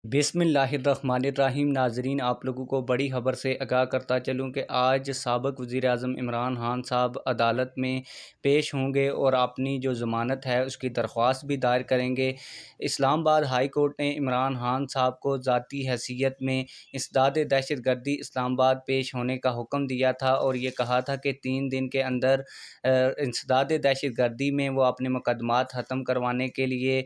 बिस्मिल्लाहिर्रहमानिर्रहीम। नाजरीन, आप लोगों को बड़ी खबर से आगाह करता चलूँ कि आज साबिक़ वज़ीर आज़म इमरान खान साहब अदालत में पेश होंगे और अपनी जो ज़मानत है उसकी दरख्वास्त भी दायर करेंगे। इस्लामाबाद हाई कोर्ट ने इमरान खान साहब को ज़ाती हैसियत में इंसदाद दहशत गर्दी इस्लामाबाद पेश होने का हुक्म दिया था और ये कहा था कि 3 दिन के अंदर इंसदाद दहशत गर्दी में वो अपने मुकदमात ख़त्म करवाने के लिए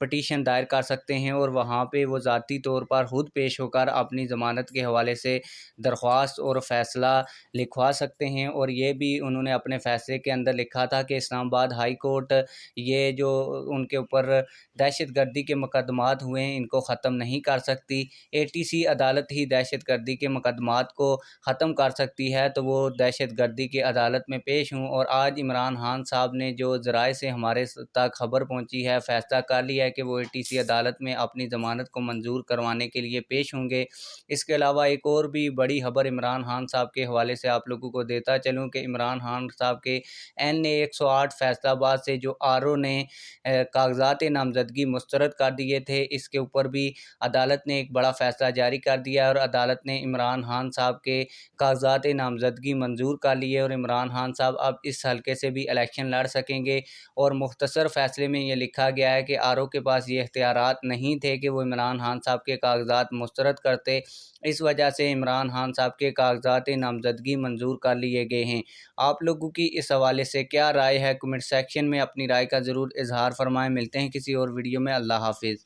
पटिशन दायर कर सकते हैं और वहाँ पे वो ज़ाती तौर पर ख़ुद पेश होकर अपनी ज़मानत के हवाले से दरख्वास्त और फ़ैसला लिखवा सकते हैं। और ये भी उन्होंने अपने फ़ैसले के अंदर लिखा था कि इस्लामाबाद हाई कोर्ट ये जो उनके ऊपर दहशत गर्दी के मुकदमात हुए हैं इनको ख़त्म नहीं कर सकती। ATC अदालत ही दहशत गर्दी के मुकदमात को ख़त्म कर सकती है, तो वो दहशत गर्दी की अदालत में पेश हूँ। और आज इमरान खान साहब ने जो ज़राए से हमारे तक खबर पहुँची है, फ़ैसला कर लिया है कि वो ATC अदालत में अपनी ज़मानत को मंजूर करवाने के लिए पेश होंगे। इसके अलावा एक और भी बड़ी खबर इमरान खान साहब के हवाले से आप लोगों को देता चलूँ कि इमरान खान साहब के NA 108 फैसलाबाद से जो RO ने कागज़ात नामज़दगी मुस्तरद कर दिए थे, इसके ऊपर भी अदालत ने एक बड़ा फ़ैसला जारी कर दिया और अदालत ने इमरान खान साहब के कागज़ात नामज़दगी मंजूर कर लिए और इमरान खान साहब अब इस हल्के से भी इलेक्शन लड़ सकेंगे। और मुख्तसर फ़ैसले में ये लिखा गया है कि RO के पास ये इख्तियारात नहीं थे कि वो इमरान खान साहब के कागज़ात मुस्तरद करते। इस वजह से इमरान खान साहब के कागज़ात नामज़दगी मंजूर कर लिए गए हैं। आप लोगों की इस हवाले से क्या राय है? कमेंट सेक्शन में अपनी राय का ज़रूर इजहार फरमाएं। मिलते हैं किसी और वीडियो में। अल्लाह हाफिज़।